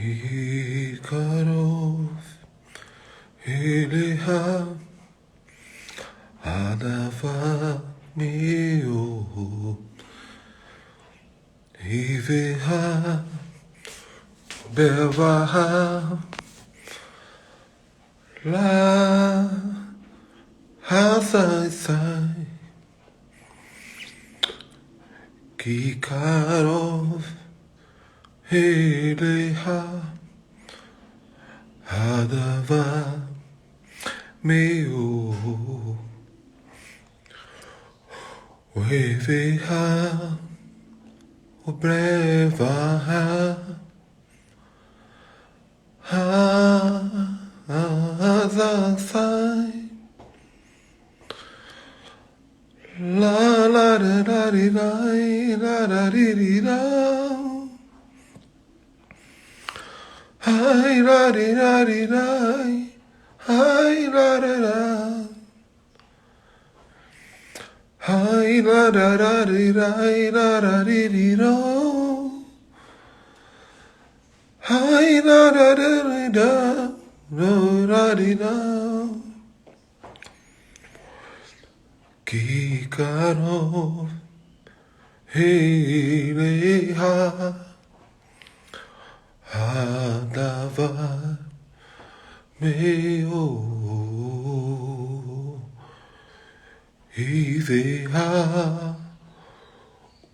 Ikarov, Eleha, Adava, Mio, Iveha, Bevaha, La, Hasai, Kikarov, Eleha, Adava, Mio, Weveha, Obrevaha, Hazasai, La la da da di da di da. Hi la di da di da. Hi la da da. Hi la da da di da di da. Hi la da da di da di da. Kikarov, Eleha, Adava, Meo, Iveha,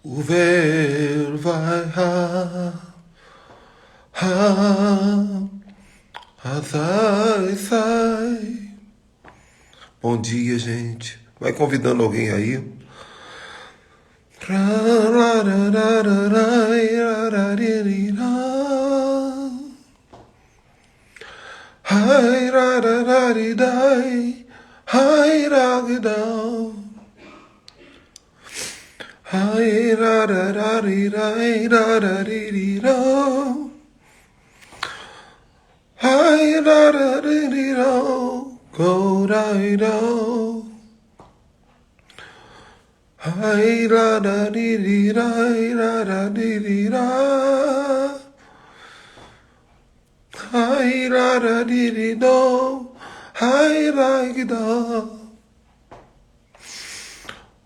Uvervaiha, Hazai. Bom dia, gente. Vai convidando alguém aí. Hi la da di di da da di di da. Hi la da di di do. Hi la di da.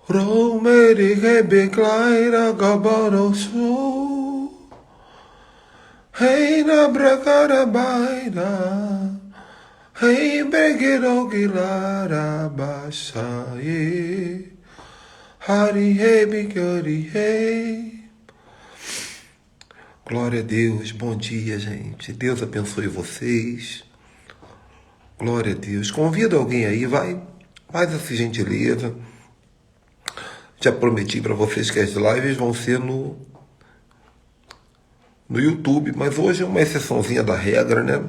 Rome di che beclaira gabaro su. Hey na bracada baida. Hey begiro gilara basaye. Hari hey, bigari hey. Glória a Deus, bom dia, gente. Deus abençoe vocês. Glória a Deus. Convida alguém aí, vai. Faz essa gentileza. Já prometi para vocês que as lives vão ser no YouTube, mas hoje é uma exceçãozinha da regra, né?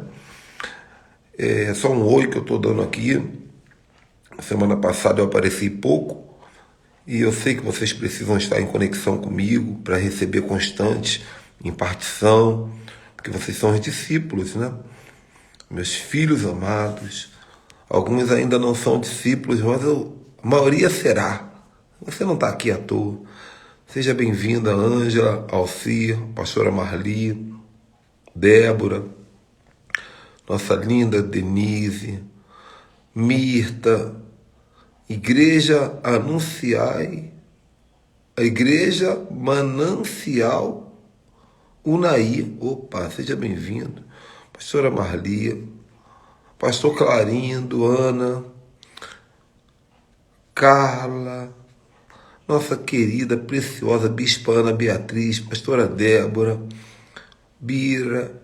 É só um oi que eu tô dando aqui. Semana passada eu apareci pouco. E eu sei que vocês precisam estar em conexão comigo para receber constante impartição, porque vocês são os discípulos, né? Meus filhos amados. Alguns ainda não são discípulos, mas a maioria será. Você não está aqui à toa. Seja bem-vinda, Ângela, Alcir, pastora Marli, Débora, nossa linda Denise, Mirta, Igreja Anunciai, a Igreja Manancial Unaí. Opa, seja bem-vindo. Pastora Marli, Pastor Clarindo, Ana, Carla, nossa querida, preciosa Bispa Ana Beatriz, Pastora Débora, Bira,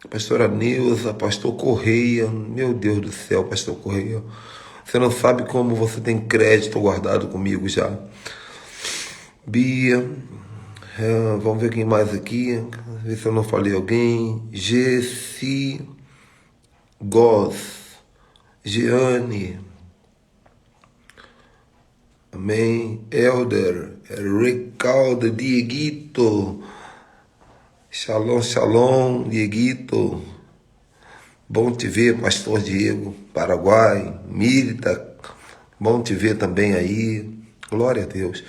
Pastora Neuza, Pastor Correia. Meu Deus do céu, Pastor Correia. Você não sabe como você tem crédito guardado comigo já. Bia, vamos ver quem mais aqui, ver se eu não falei alguém. Gessi, Goz, Giane, amém. Elder, Recaldo, Dieguito, Shalom, shalom, Dieguito. Bom te ver, pastor Diego, Paraguai, Mirta, bom te ver também aí, glória a Deus.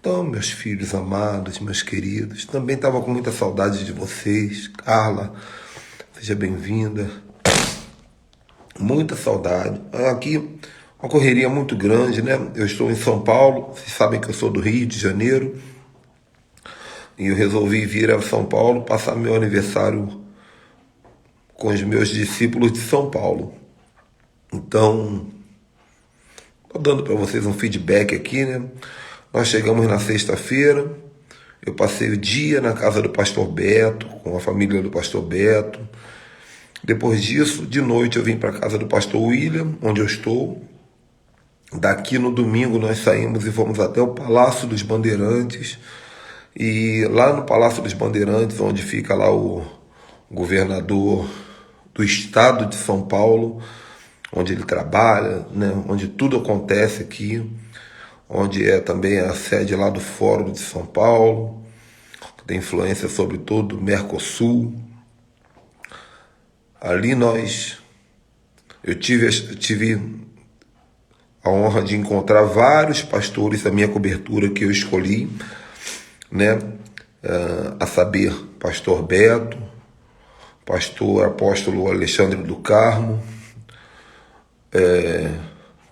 Então, meus filhos amados, meus queridos, também estava com muita saudade de vocês, Carla, seja bem-vinda. Muita saudade. Aqui, uma correria muito grande, né? Eu estou em São Paulo, vocês sabem que eu sou do Rio de Janeiro, e eu resolvi vir a São Paulo passar meu aniversário com os meus discípulos de São Paulo. Então, estou dando para vocês um feedback aqui, né? Nós chegamos na sexta-feira, eu passei o dia na casa do pastor Beto, com a família do pastor Beto. Depois disso, de noite, eu vim para a casa do pastor William, onde eu estou. Daqui no domingo nós saímos e fomos até o Palácio dos Bandeirantes. E lá no Palácio dos Bandeirantes, onde fica lá o governador do estado de São Paulo, onde ele trabalha, né, onde tudo acontece aqui, onde é também a sede lá do Fórum de São Paulo, que tem influência sobre todo o Mercosul. Ali eu tive a honra de encontrar vários pastores da minha cobertura que eu escolhi, né? A saber, pastor Beto, pastor apóstolo Alexandre do Carmo,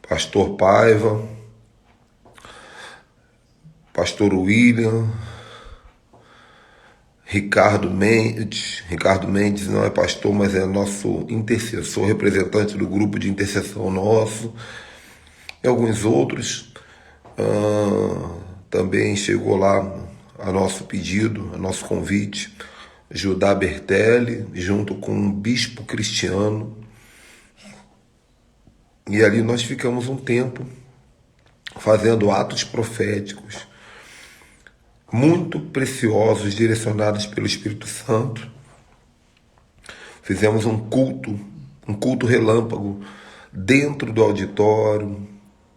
pastor Paiva, pastor William, Ricardo Mendes. Ricardo Mendes não é pastor, mas é nosso intercessor, representante do grupo de intercessão nosso, e alguns outros. Também chegou lá a nosso pedido, a nosso convite, Judá Bertelli, junto com um bispo cristiano. E ali nós ficamos um tempo fazendo atos proféticos muito preciosos, direcionados pelo Espírito Santo. Fizemos um culto relâmpago dentro do auditório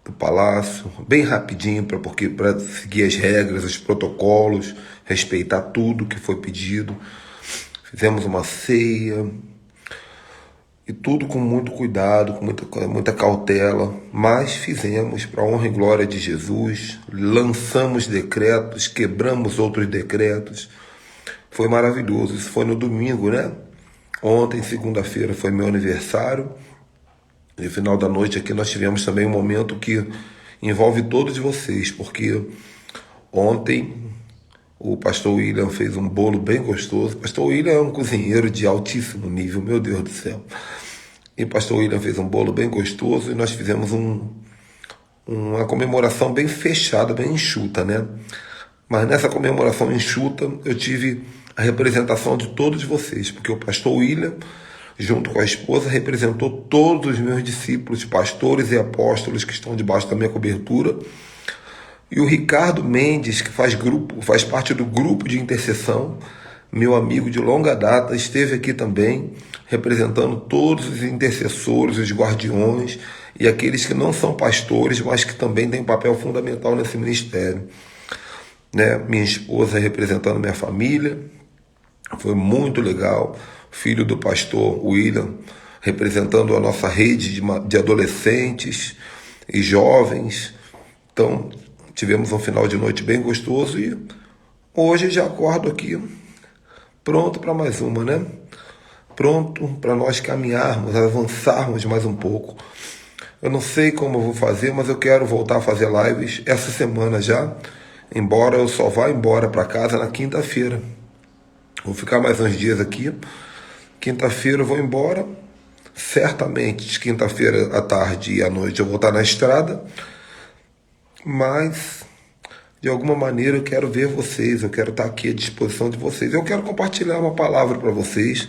do palácio, bem rapidinho, para seguir as regras, os protocolos, respeitar tudo que foi pedido. Fizemos uma ceia, e tudo com muito cuidado, com muita cautela, mas fizemos para a honra e glória de Jesus, lançamos decretos, quebramos outros decretos, foi maravilhoso. Isso foi no domingo, né? Ontem, segunda-feira, foi meu aniversário, e no final da noite aqui nós tivemos também um momento que envolve todos vocês, porque ontem o pastor William fez um bolo bem gostoso. O pastor William é um cozinheiro de altíssimo nível, meu Deus do céu. E o pastor William fez um bolo bem gostoso e nós fizemos uma comemoração bem fechada, bem enxuta, né? Mas nessa comemoração enxuta eu tive a representação de todos vocês, porque o pastor William, junto com a esposa, representou todos os meus discípulos, pastores e apóstolos que estão debaixo da minha cobertura. E o Ricardo Mendes, que faz parte do grupo de intercessão, meu amigo de longa data, esteve aqui também, representando todos os intercessores, os guardiões e aqueles que não são pastores, mas que também têm papel fundamental nesse ministério, né? Minha esposa representando minha família, foi muito legal. Filho do pastor William, representando a nossa rede de adolescentes e jovens. Então, tivemos um final de noite bem gostoso e hoje já acordo aqui pronto para mais uma, né? Pronto para nós caminharmos, avançarmos mais um pouco. Eu não sei como eu vou fazer, mas eu quero voltar a fazer lives essa semana já, embora eu só vá embora para casa na quinta-feira. Vou ficar mais uns dias aqui. Quinta-feira eu vou embora. Certamente, de quinta-feira à tarde e à noite eu vou estar na estrada. Mas, de alguma maneira, eu quero ver vocês. Eu quero estar aqui à disposição de vocês. Eu quero compartilhar uma palavra para vocês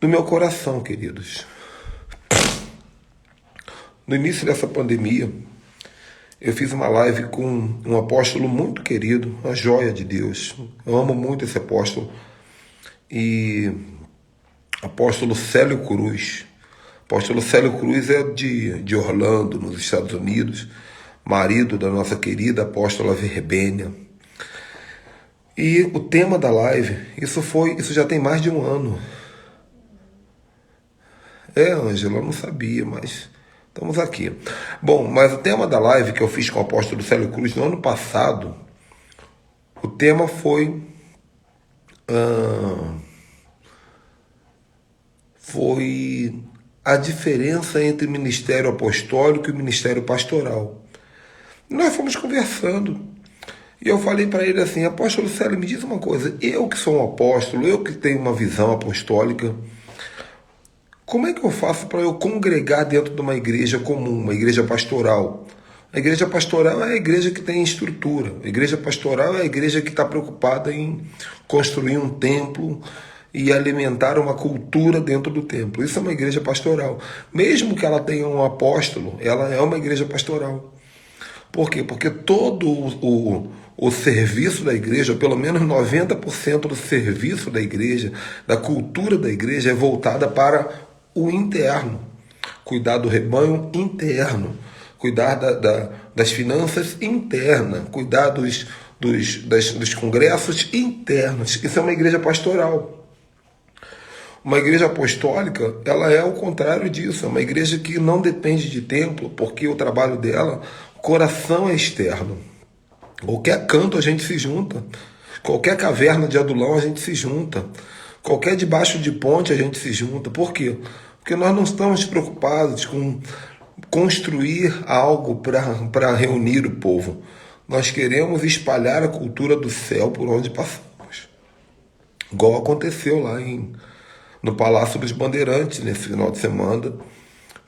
do meu coração, queridos. No início dessa pandemia, eu fiz uma live com um apóstolo muito querido, uma joia de Deus. Eu amo muito esse apóstolo. E apóstolo Célio Cruz. Apóstolo Célio Cruz é de Orlando, nos Estados Unidos, marido da nossa querida apóstola Verbênia. E o tema da live, isso já tem mais de um ano. Ângela, eu não sabia, mas estamos aqui. Bom, mas o tema da live que eu fiz com o apóstolo Célio Cruz no ano passado, o tema foi foi a diferença entre ministério apostólico e ministério pastoral. Nós fomos conversando e eu falei para ele assim: apóstolo Célio, me diz uma coisa, eu que sou um apóstolo, eu que tenho uma visão apostólica, como é que eu faço para eu congregar dentro de uma igreja comum, uma igreja pastoral? A igreja pastoral é a igreja que tem estrutura. A igreja pastoral é a igreja que está preocupada em construir um templo e alimentar uma cultura dentro do templo. Isso é uma igreja pastoral. Mesmo que ela tenha um apóstolo, ela é uma igreja pastoral. Por quê? Porque todo o serviço da igreja, ou pelo menos 90% do serviço da igreja, da cultura da igreja, é voltada para o interno. Cuidar do rebanho interno. Cuidar das finanças internas, cuidar dos congressos internos. Isso é uma igreja pastoral. Uma igreja apostólica, ela é o contrário disso. É uma igreja que não depende de templo, porque o trabalho dela, o coração é externo. Qualquer canto a gente se junta. Qualquer caverna de adulão a gente se junta. Qualquer debaixo de ponte a gente se junta. Por quê? Porque nós não estamos preocupados com construir algo para reunir o povo. Nós queremos espalhar a cultura do céu por onde passamos. Igual aconteceu lá no Palácio dos Bandeirantes, nesse final de semana.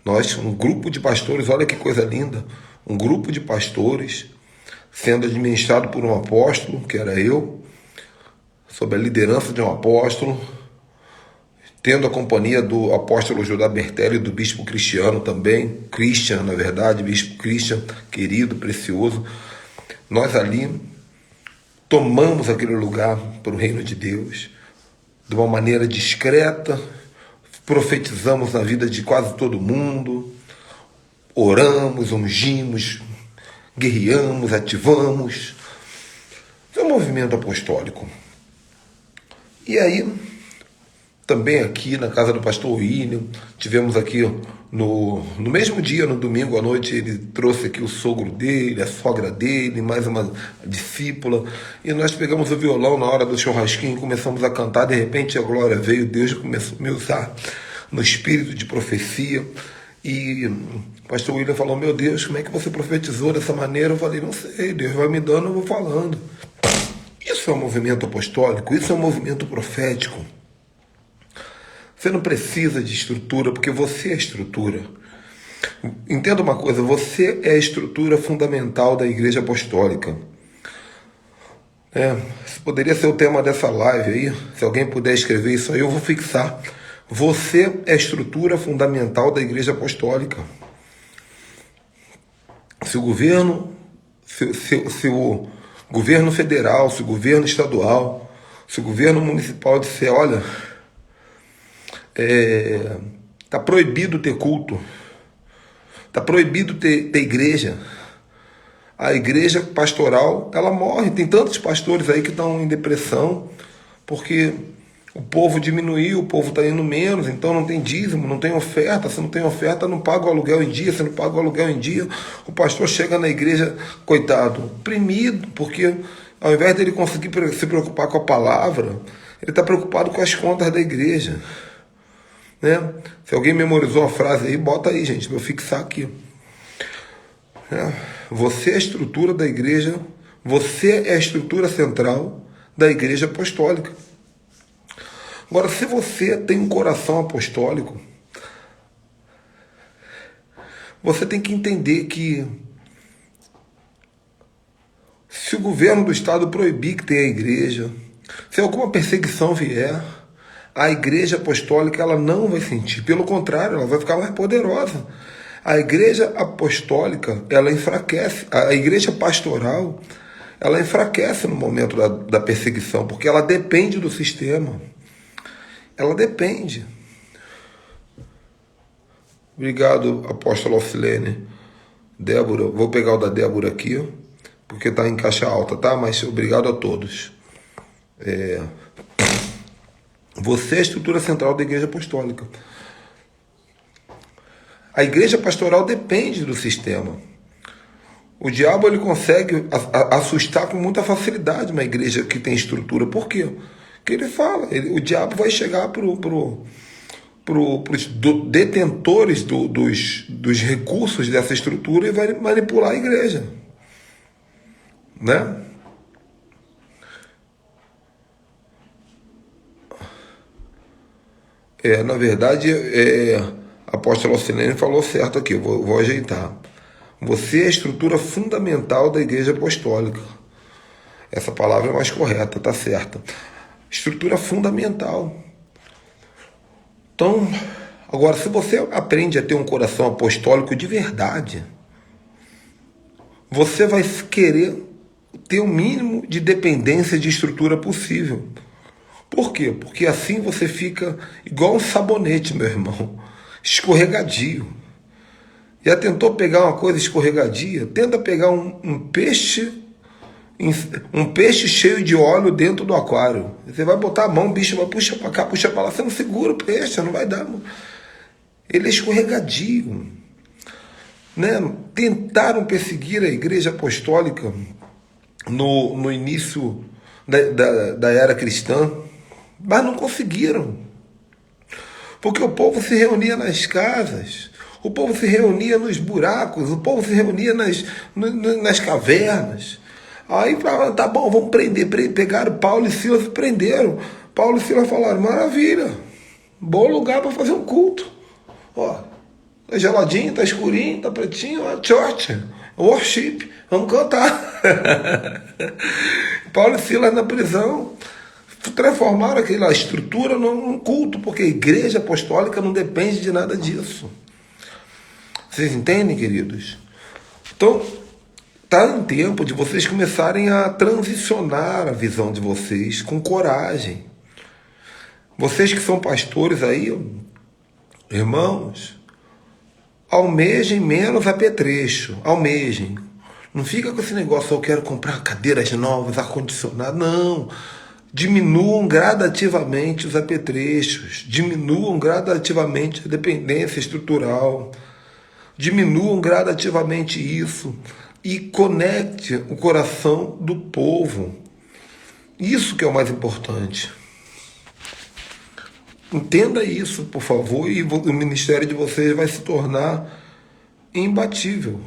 Nós, um grupo de pastores, olha que coisa linda, um grupo de pastores sendo administrado por um apóstolo, que era eu, sob a liderança de um apóstolo, tendo a companhia do apóstolo Judá Bertelli e do bispo Cristiano também, Christian, na verdade, bispo Christian, querido, precioso. Nós ali tomamos aquele lugar para o reino de Deus, de uma maneira discreta, profetizamos na vida de quase todo mundo, oramos, ungimos, guerreamos, ativamos. Isso é um movimento apostólico. E aí, também aqui na casa do pastor William, tivemos aqui no mesmo dia, no domingo à noite, ele trouxe aqui o sogro dele, a sogra dele, mais uma discípula, e nós pegamos o violão na hora do churrasquinho, começamos a cantar, de repente a glória veio, Deus começou a me usar no espírito de profecia, e o pastor William falou: meu Deus, como é que você profetizou dessa maneira? Eu falei: não sei, Deus vai me dando, eu vou falando. Isso é um movimento apostólico, isso é um movimento profético. Você não precisa de estrutura, porque você é a estrutura. Entenda uma coisa, você é a estrutura fundamental da igreja apostólica. Isso poderia ser o tema dessa live aí. Se alguém puder escrever isso aí, eu vou fixar. Você é a estrutura fundamental da igreja apostólica. Se o governo, se o governo federal, se o governo estadual, se o governo municipal disser: olha, está proibido ter culto, está proibido ter igreja, a igreja pastoral, ela morre. Tem tantos pastores aí que estão em depressão, porque o povo diminuiu, o povo está indo menos, então não tem dízimo, não tem oferta. Se não tem oferta, não paga o aluguel em dia. Se não paga o aluguel em dia, o pastor chega na igreja, coitado, oprimido, porque ao invés dele conseguir se preocupar com a palavra, ele está preocupado com as contas da igreja. Né? Se alguém memorizou a frase aí, bota aí, gente, para eu fixar aqui. Você é a estrutura da igreja, você é a estrutura central da igreja apostólica. Agora, se você tem um coração apostólico, você tem que entender que se o governo do estado proibir que tenha igreja, se alguma perseguição vier, a igreja apostólica ela não vai sentir. Pelo contrário, ela vai ficar mais poderosa. A igreja apostólica, ela enfraquece. A igreja pastoral, ela enfraquece no momento da perseguição, porque ela depende do sistema. Ela depende. Obrigado, apóstolo Alcilene. Débora, vou pegar o da Débora aqui, porque está em caixa alta, tá? Mas obrigado a todos. Você é a estrutura central da igreja apostólica. A igreja pastoral depende do sistema. O diabo ele consegue assustar com muita facilidade uma igreja que tem estrutura. Por quê? Porque ele fala, o diabo vai chegar pro os detentores dos recursos dessa estrutura e vai manipular a igreja, né? Na verdade, a apóstola Alcilene falou certo aqui, vou ajeitar. Você é a estrutura fundamental da igreja apostólica. Essa palavra é mais correta, tá certa. Estrutura fundamental. Então, agora, se você aprende a ter um coração apostólico de verdade, você vai querer ter o mínimo de dependência de estrutura possível. Por quê? Porque assim você fica igual um sabonete, meu irmão, escorregadio. Já tentou pegar uma coisa escorregadia? Tenta pegar um peixe cheio de óleo dentro do aquário. Você vai botar a mão, o bicho vai puxar para cá, puxa para lá, você não segura o peixe, não vai dar. Mano. Ele é escorregadio. Né? Tentaram perseguir a igreja apostólica no início da era cristã, mas não conseguiram. Porque o povo se reunia nas casas, o povo se reunia nos buracos, o povo se reunia nas cavernas. Aí falaram, tá bom, vamos prender. Pegaram Paulo e Silas e prenderam. Paulo e Silas falaram, maravilha, bom lugar para fazer um culto. Ó, tá geladinho, tá escurinho, tá pretinho, ó, church, worship, vamos cantar. Paulo e Silas na prisão transformaram aquela estrutura num culto, porque a igreja apostólica não depende de nada disso. Vocês entendem, queridos? Então, está em tempo de vocês começarem a transicionar a visão de vocês com coragem. Vocês que são pastores aí, irmãos, almejem menos apetrecho, almejem. Não fica com esse negócio, eu quero comprar cadeiras novas, ar-condicionado, não. Diminuam gradativamente os apetrechos, diminuam gradativamente a dependência estrutural, diminuam gradativamente isso e conecte o coração do povo. Isso que é o mais importante. Entenda isso, por favor, e o ministério de vocês vai se tornar imbatível.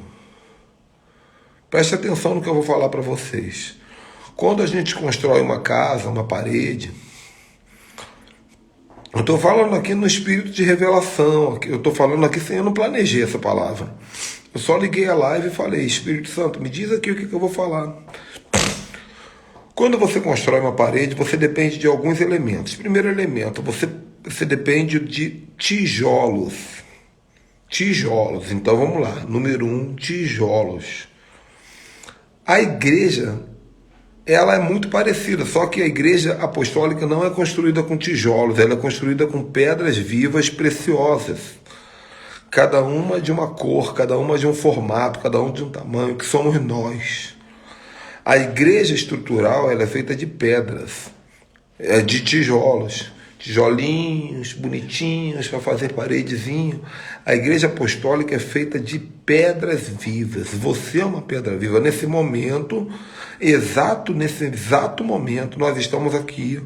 Preste atenção no que eu vou falar para vocês. Quando a gente constrói uma casa, uma parede, eu estou falando aqui no espírito de revelação, eu estou falando aqui sem eu não planejei essa palavra. Eu só liguei a live e falei, Espírito Santo, me diz aqui o que eu vou falar. Quando você constrói uma parede, você depende de alguns elementos. Primeiro elemento, você depende de tijolos. Tijolos, então vamos lá. Número 1, tijolos. A igreja, ela é muito parecida, só que a igreja apostólica não é construída com tijolos, ela é construída com pedras vivas preciosas. Cada uma de uma cor, cada uma de um formato, cada um de um tamanho, que somos nós. A igreja estrutural, ela é feita de pedras, de tijolos, tijolinhos bonitinhos para fazer paredezinho. A igreja apostólica é feita de pedras vivas. Você é uma pedra viva. Nesse momento, nesse exato momento, nós estamos aqui,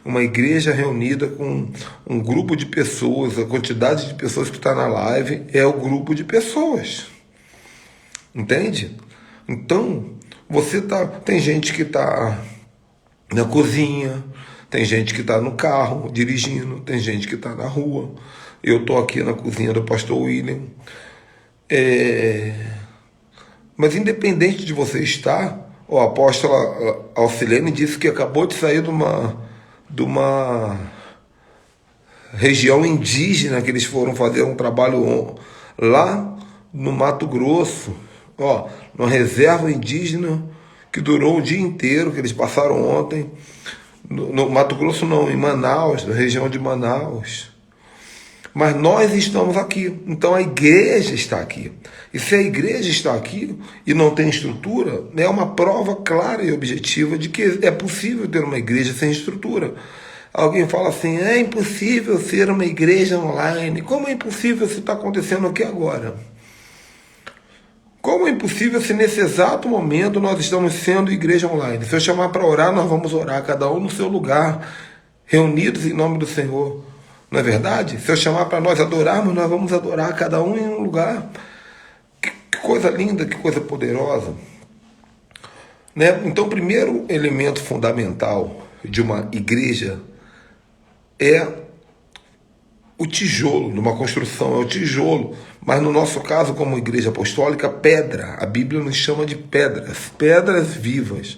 uma igreja reunida com um grupo de pessoas. A quantidade de pessoas que está na live é o grupo de pessoas. Entende? Então, tem gente que está na cozinha, tem gente que está no carro dirigindo, tem gente que está na rua. Eu estou aqui na cozinha do pastor William. Mas independente de você estar, a apóstola Alcilene disse que acabou de sair de uma região indígena, que eles foram fazer um trabalho lá no Mato Grosso, numa reserva indígena que durou o dia inteiro, que eles passaram ontem. No Mato Grosso não, em Manaus, na região de Manaus. Mas nós estamos aqui, então a igreja está aqui. E se a igreja está aqui e não tem estrutura, é uma prova clara e objetiva de que é possível ter uma igreja sem estrutura. Alguém fala assim, é impossível ser uma igreja online. Como é impossível se está acontecendo aqui agora? Como é impossível se nesse exato momento nós estamos sendo igreja online? Se eu chamar para orar, nós vamos orar, cada um no seu lugar, reunidos em nome do Senhor. Não é verdade? Se eu chamar para nós adorarmos, nós vamos adorar cada um em um lugar. Que coisa linda, que coisa poderosa. Né? Então, o primeiro elemento fundamental de uma igreja é o tijolo, numa construção, é o tijolo. Mas no nosso caso, como igreja apostólica, pedra. A Bíblia nos chama de pedras, pedras vivas.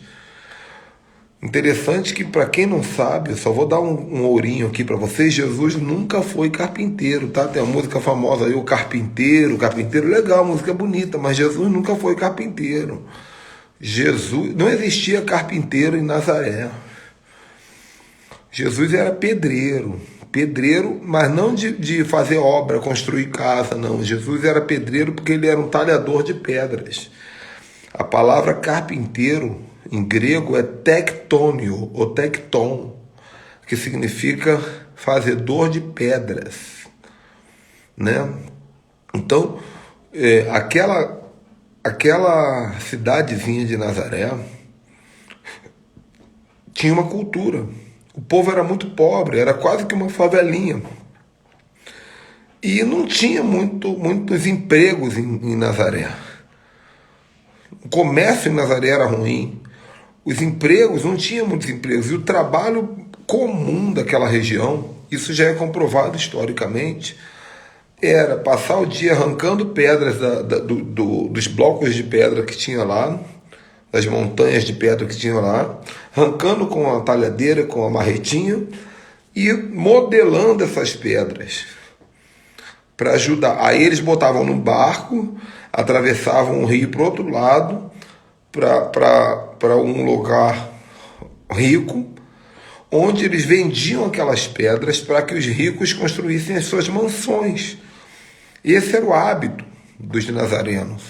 Interessante que, para quem não sabe, eu só vou dar um ourinho aqui para vocês, Jesus nunca foi carpinteiro, tá? Tem a música famosa aí, o carpinteiro, legal, música bonita, mas Jesus nunca foi carpinteiro. Jesus, não existia carpinteiro em Nazaré. Jesus era pedreiro, mas não de fazer obra, construir casa, não. Jesus era pedreiro porque ele era um talhador de pedras. A palavra carpinteiro em grego é tektônio, ou tekton, que significa fazedor de pedras, né? Então, aquela cidadezinha de Nazaré tinha uma cultura. O povo era muito pobre, era quase que uma favelinha. E não tinha muitos empregos em Nazaré. O comércio em Nazaré era ruim. Os empregos, não tinha muitos empregos. E o trabalho comum daquela região, isso já é comprovado historicamente, era passar o dia arrancando pedras dos blocos de pedra que tinha lá, das montanhas de pedra que tinha lá, arrancando com a talhadeira, com a marretinha, e modelando essas pedras para ajudar. Aí eles botavam no barco, atravessavam um rio para o outro lado, para um lugar rico, onde eles vendiam aquelas pedras para que os ricos construíssem as suas mansões. Esse era o hábito dos nazarenos.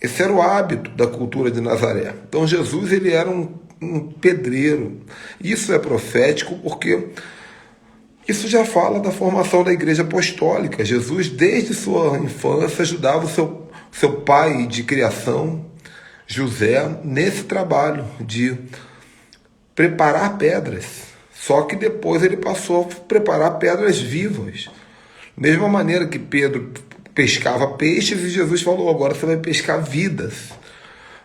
Esse era o hábito da cultura de Nazaré. Então Jesus, ele era um pedreiro. Isso é profético porque isso já fala da formação da igreja apostólica. Jesus, desde sua infância, ajudava o seu pai de criação, José, nesse trabalho de preparar pedras. Só que depois ele passou a preparar pedras vivas. Mesma maneira que Pedro pescava peixes e Jesus falou, agora você vai pescar vidas.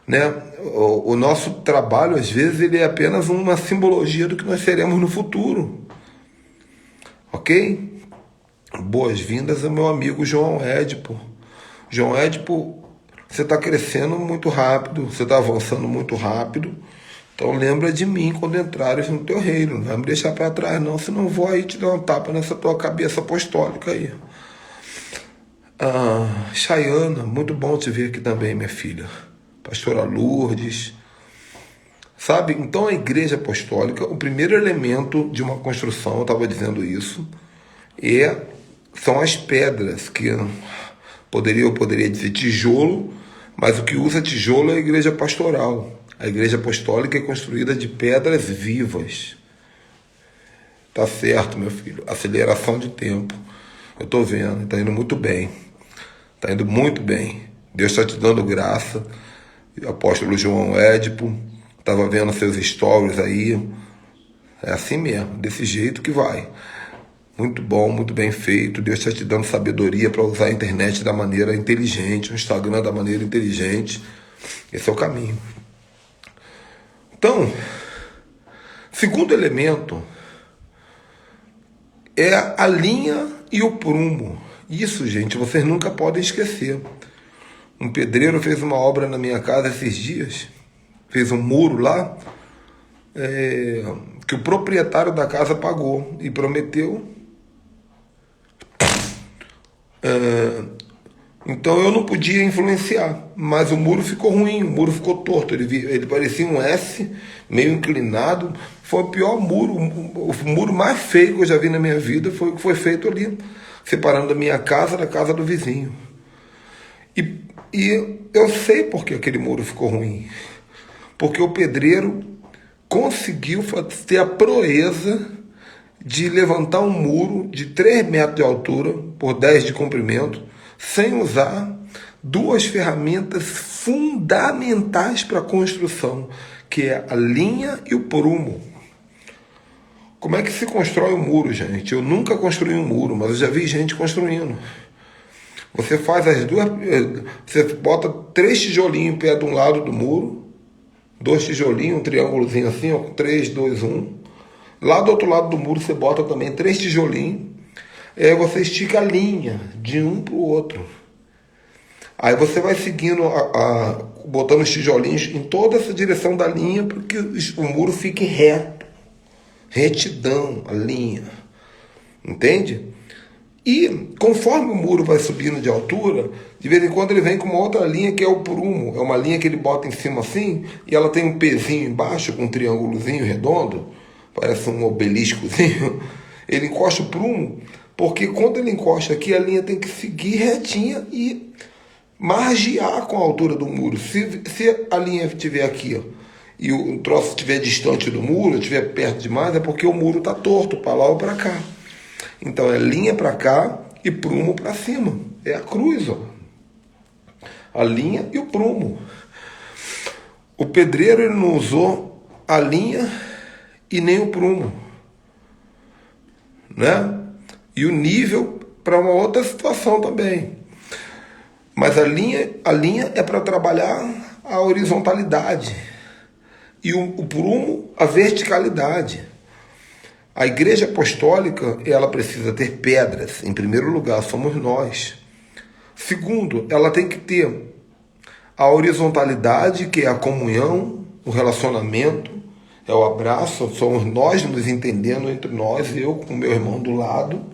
Né? O nosso trabalho, às vezes, ele é apenas uma simbologia do que nós seremos no futuro. Ok? Boas-vindas ao meu amigo João Édipo. João Édipo, você está crescendo muito rápido, você está avançando muito rápido. Então lembra de mim quando entrares no teu reino. Não vai me deixar para trás não, senão eu vou aí te dar um tapa nessa tua cabeça apostólica aí. Chayana, muito bom te ver aqui também, minha filha. Pastora Lourdes. Sabe, então a igreja apostólica, o primeiro elemento de uma construção, eu estava dizendo isso, são as pedras, que eu poderia dizer tijolo, mas o que usa tijolo é a igreja pastoral. A igreja apostólica é construída de pedras vivas. Tá certo, meu filho. Aceleração de tempo. Eu estou vendo, está indo muito bem. Está indo muito bem. Deus está te dando graça. O apóstolo João Édipo, estava vendo seus stories aí. É assim mesmo, desse jeito que vai. Muito bom, muito bem feito. Deus está te dando sabedoria para usar a internet da maneira inteligente, o Instagram da maneira inteligente. Esse é o caminho. Então, segundo elemento é a linha e o prumo. Isso, gente, vocês nunca podem esquecer. Um pedreiro fez uma obra na minha casa esses dias, fez um muro lá, que o proprietário da casa pagou e prometeu. Então eu não podia influenciar, mas o muro ficou ruim, o muro ficou torto, ele parecia um S, meio inclinado. Foi o pior muro, o muro mais feio que eu já vi na minha vida, foi o que foi feito ali, separando a minha casa da casa do vizinho. E eu sei por que aquele muro ficou ruim, porque o pedreiro conseguiu ter a proeza de levantar um muro de 3 metros de altura por 10 de comprimento, sem usar duas ferramentas fundamentais para a construção, que é a linha e o prumo. Como é que se constrói um muro, gente? Eu nunca construí um muro, mas eu já vi gente construindo. Você faz as duas... Você bota 3 tijolinhos perto de um lado do muro, 2 tijolinhos, um triângulozinho assim, ó, 3, 2, 1. Lá do outro lado do muro você bota também 3 tijolinhos. E aí você estica a linha de um para o outro. Aí você vai seguindo, botando os tijolinhos em toda essa direção da linha para que o muro fique reto. Retidão, a linha. Entende? E conforme o muro vai subindo de altura, de vez em quando ele vem com uma outra linha que é o prumo. É uma linha que ele bota em cima assim, e ela tem um pezinho embaixo com um triângulozinho redondo, parece um obeliscozinho. Ele encosta o prumo, porque quando ele encosta aqui, a linha tem que seguir retinha e margear com a altura do muro. Se a linha estiver aqui, ó, e o troço estiver distante do muro, estiver perto demais, é porque o muro está torto para lá ou para cá. Então é linha para cá e prumo para cima. É a cruz, ó. A linha e o prumo. O pedreiro ele não usou a linha e nem o prumo, né? E o nível para uma outra situação também. Mas a linha é para trabalhar a horizontalidade e o prumo a verticalidade. A igreja apostólica, ela precisa ter pedras. Em primeiro lugar, somos nós. Segundo, ela tem que ter a horizontalidade, que é a comunhão, o relacionamento, é o abraço, somos nós nos entendendo entre nós, eu com o meu irmão do lado.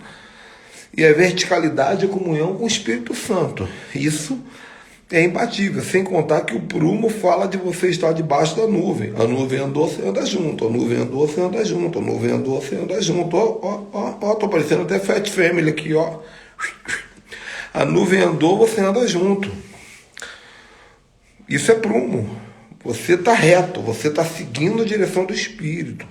E a verticalidade é a comunhão com o Espírito Santo. Isso é imbatível, sem contar que o prumo fala de você estar debaixo da nuvem. A nuvem andou, você anda junto. A nuvem andou, você anda junto. A nuvem andou, você anda junto. Ó, tô parecendo até Fat Family aqui, ó. A nuvem andou, você anda junto. Isso é prumo. Você está reto, você está seguindo a direção do Espírito.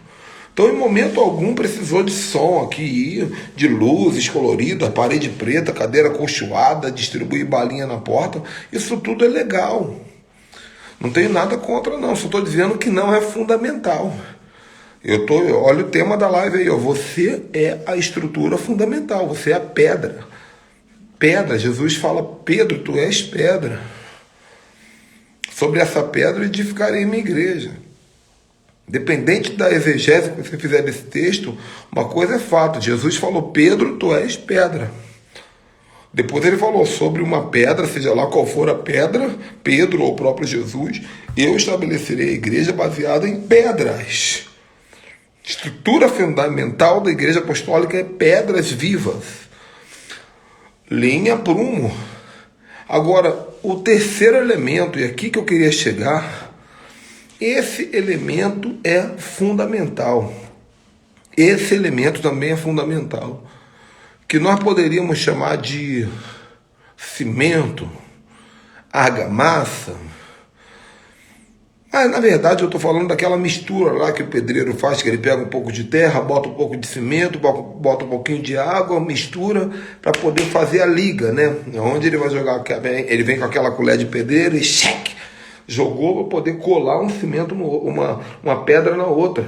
Então, em momento algum, precisou de som aqui, de luzes coloridas, parede preta, cadeira colchoada, distribuir balinha na porta. Isso tudo é legal. Não tenho nada contra, não. Só estou dizendo que não é fundamental. Olha o tema da live aí, ó. Você é a estrutura fundamental, você é a pedra. Pedra, Jesus fala, Pedro, tu és pedra. Sobre essa pedra edificarei minha igreja. Dependente da exegese que você fizer desse texto, uma coisa é fato. Jesus falou, Pedro, tu és pedra. Depois ele falou sobre uma pedra, seja lá qual for a pedra, Pedro ou o próprio Jesus, eu estabelecerei a igreja baseada em pedras. Estrutura fundamental da igreja apostólica é pedras vivas. Linha, prumo. Agora, o terceiro elemento, e aqui que eu queria chegar, esse elemento é fundamental. Esse elemento também é fundamental. Que nós poderíamos chamar de cimento, argamassa. Mas, na verdade, eu estou falando daquela mistura lá que o pedreiro faz, que ele pega um pouco de terra, bota um pouco de cimento, bota um pouquinho de água, mistura para poder fazer a liga, né? Onde ele vai jogar, ele vem com aquela colher de pedreiro e cheque, jogou para poder colar um cimento, uma pedra na outra.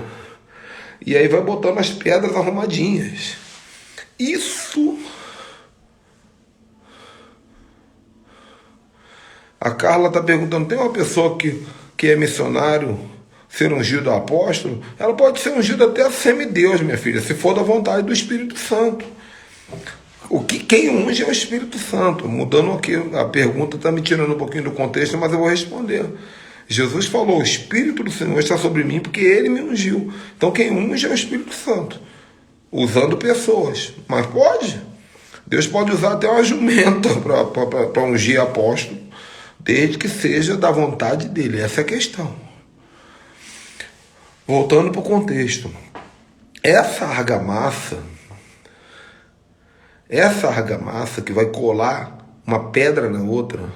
E aí vai botando as pedras arrumadinhas. Isso... A Carla está perguntando, tem uma pessoa que é missionário, ser ungido apóstolo? Ela pode ser ungida até a semideus, minha filha, se for da vontade do Espírito Santo. Quem unge é o Espírito Santo. Mudando aqui, a pergunta está me tirando um pouquinho do contexto, mas eu vou responder. Jesus falou, o Espírito do Senhor está sobre mim porque Ele me ungiu. Então quem unge é o Espírito Santo, usando pessoas. Mas pode. Deus pode usar até uma jumenta para ungir apóstolo, desde que seja da vontade dele. Essa é a questão. Voltando para o contexto. Essa argamassa que vai colar uma pedra na outra,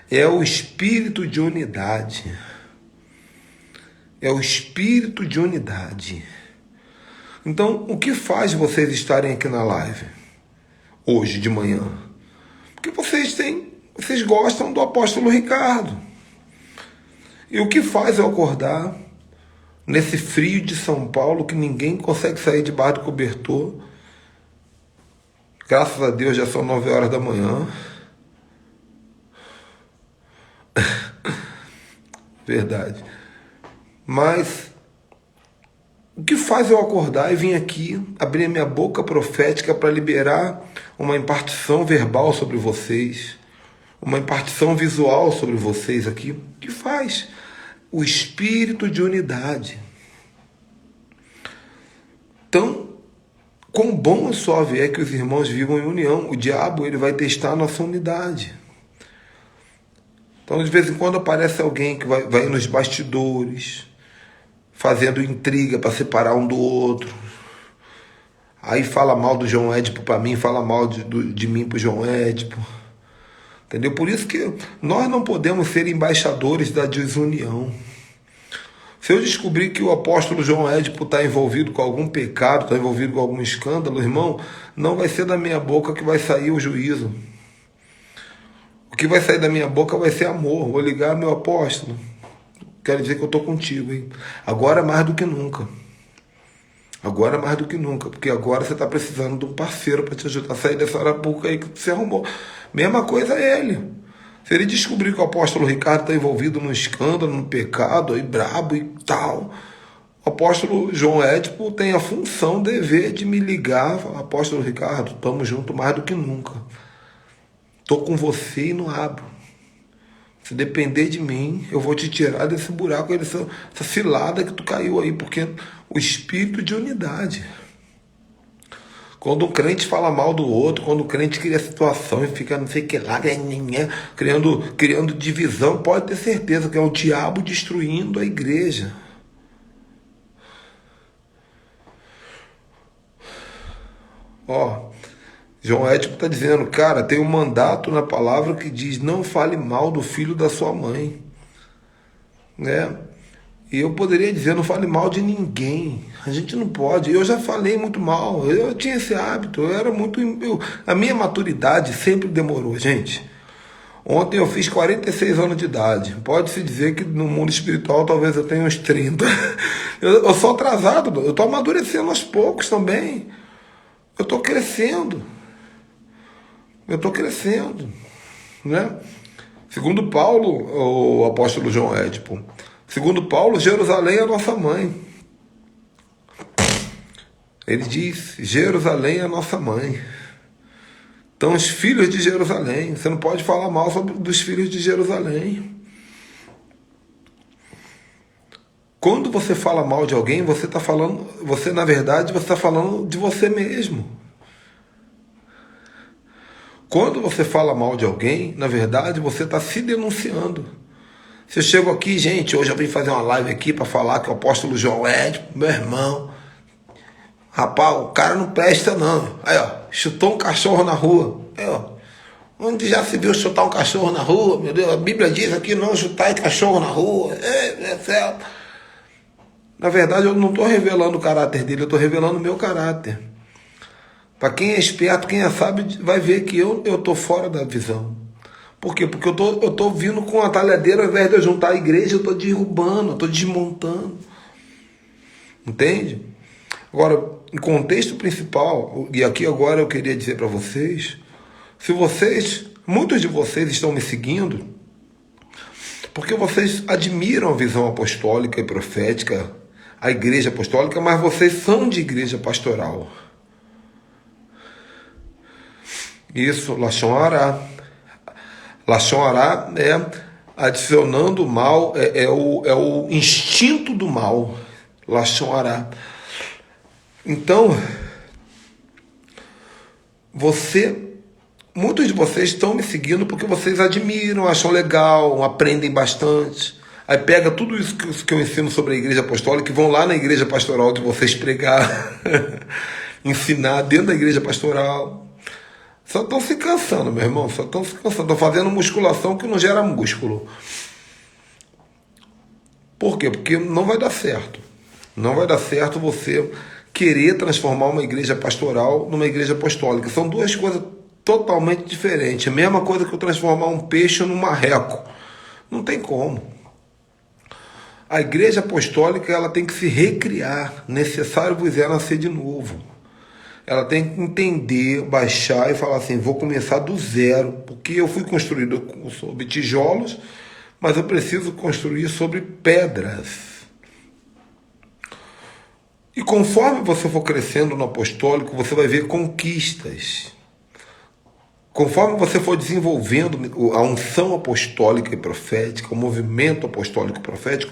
é o espírito de unidade. É o espírito de unidade. Então, o que faz vocês estarem aqui na live hoje de manhã? Porque vocês gostam do apóstolo Ricardo. E o que faz eu acordar nesse frio de São Paulo que ninguém consegue sair debaixo do cobertor. Graças a Deus já são 9 horas da manhã. Verdade. Mas o que faz eu acordar e vir aqui, abrir a minha boca profética para liberar uma impartição verbal sobre vocês, uma impartição visual sobre vocês aqui? O que faz? O espírito de unidade. Então, quão bom e suave é que os irmãos vivam em união. O diabo, ele vai testar a nossa unidade. Então, de vez em quando aparece alguém que vai nos bastidores, fazendo intriga para separar um do outro. Aí fala mal do João Édipo para mim, fala mal de mim para o João Édipo. Entendeu? Por isso que nós não podemos ser embaixadores da desunião. Se eu descobrir que o apóstolo João Édipo está envolvido com algum pecado, está envolvido com algum escândalo, irmão, não vai ser da minha boca que vai sair o juízo. O que vai sair da minha boca vai ser amor. Vou ligar, meu apóstolo, quero dizer que eu estou contigo, hein? Agora mais do que nunca. Agora mais do que nunca. Porque agora você está precisando de um parceiro para te ajudar a sair dessa arapuca aí que você arrumou. Mesma coisa ele. Se ele descobrir que o apóstolo Ricardo está envolvido num escândalo, num pecado, aí brabo e tal, o apóstolo João Édipo tem a função, dever de me ligar. Apóstolo Ricardo, estamos juntos mais do que nunca. Estou com você e não abro. Se depender de mim, eu vou te tirar desse buraco, essa cilada que tu caiu aí, porque o espírito de unidade. Quando um crente fala mal do outro, quando o crente cria situação e fica não sei o que lá, criando divisão, pode ter certeza que é o diabo destruindo a igreja. Ó, João Édipo está dizendo, cara, tem um mandato na palavra que diz, não fale mal do filho da sua mãe. Né? E eu poderia dizer, não fale mal de ninguém. A gente não pode. Eu já falei muito mal. Eu tinha esse hábito. Eu era muito. A minha maturidade sempre demorou, gente. Ontem eu fiz 46 anos de idade. Pode-se dizer que no mundo espiritual talvez eu tenha uns 30. Eu sou atrasado. Eu estou amadurecendo aos poucos também. Eu estou crescendo. Né? Segundo Paulo, o apóstolo João Édipo. Segundo Paulo, Jerusalém é a nossa mãe. Ele diz, Jerusalém é a nossa mãe. Então, os filhos de Jerusalém, você não pode falar mal dos filhos de Jerusalém. Quando você fala mal de alguém, você está falando, na verdade, você está falando de você mesmo. Quando você fala mal de alguém, na verdade, você está se denunciando. Se eu chego aqui, gente, hoje eu vim fazer uma live aqui para falar que o apóstolo João Édipo, meu irmão, rapaz, o cara não presta não. Aí, ó, chutou um cachorro na rua. Aí, ó, onde já se viu chutar um cachorro na rua? Meu Deus, a Bíblia diz aqui não chutar cachorro na rua. É céu. Na verdade, eu não estou revelando o caráter dele, eu estou revelando o meu caráter. Para quem é esperto, quem é sábio, vai ver que eu estou fora da visão. Por quê? Porque eu tô vindo com a talhadeira, ao invés de eu juntar a igreja, eu estou derrubando, eu estou desmontando. Entende? Agora, em contexto principal, e aqui agora eu queria dizer para vocês, muitos de vocês estão me seguindo, porque vocês admiram a visão apostólica e profética, a igreja apostólica, mas vocês são de igreja pastoral. Isso, Lashon Hará. Lashon Hará é adicionando o mal, é o instinto do mal. Lashon Hará. Então, muitos de vocês estão me seguindo porque vocês admiram, acham legal, aprendem bastante. Aí pega tudo isso que eu ensino sobre a igreja apostólica e vão lá na igreja pastoral de vocês pregar, ensinar dentro da igreja pastoral. Só estão se cansando, meu irmão. Só estão se cansando. Estão fazendo musculação que não gera músculo. Por quê? Porque não vai dar certo. Não vai dar certo você querer transformar uma igreja pastoral numa igreja apostólica. São duas coisas totalmente diferentes. A mesma coisa que eu transformar um peixe num marreco. Não tem como. A igreja apostólica ela tem que se recriar. Necessário vos é nascer de novo. Ela tem que entender, baixar e falar assim, vou começar do zero, porque eu fui construído sobre tijolos, mas eu preciso construir sobre pedras. E conforme você for crescendo no apostólico, você vai ver conquistas. Conforme você for desenvolvendo a unção apostólica e profética, o movimento apostólico e profético,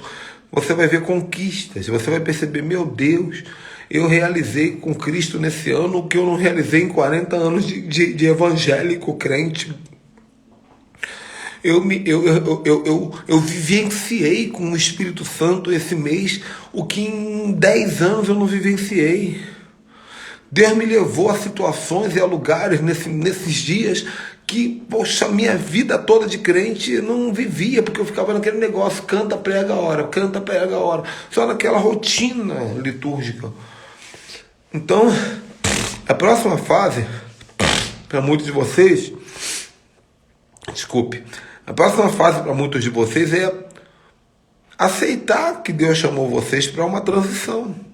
você vai ver conquistas. Você vai perceber, meu Deus, eu realizei com Cristo nesse ano o que eu não realizei em 40 anos de evangélico crente. Eu vivenciei com o Espírito Santo esse mês o que em 10 anos eu não vivenciei. Deus me levou a situações e a lugares nesses dias que, poxa, minha vida toda de crente eu não vivia, porque eu ficava naquele negócio, canta, prega a hora, canta, prega a hora, só naquela rotina litúrgica. Então, a próxima fase, para muitos de vocês, a próxima fase para muitos de vocês é aceitar que Deus chamou vocês para uma transição.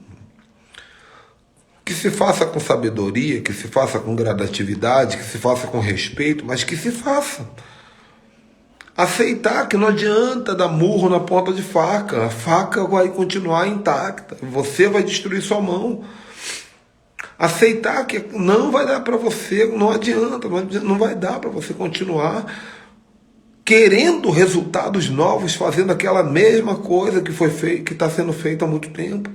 Que se faça com sabedoria, que se faça com gradatividade, que se faça com respeito, mas que se faça. Aceitar que não adianta dar murro na ponta de faca. A faca vai continuar intacta. Você vai destruir sua mão. Aceitar que não vai dar para você, não adianta, não vai dar para você continuar querendo resultados novos, fazendo aquela mesma coisa que foi feita, que está sendo feita há muito tempo.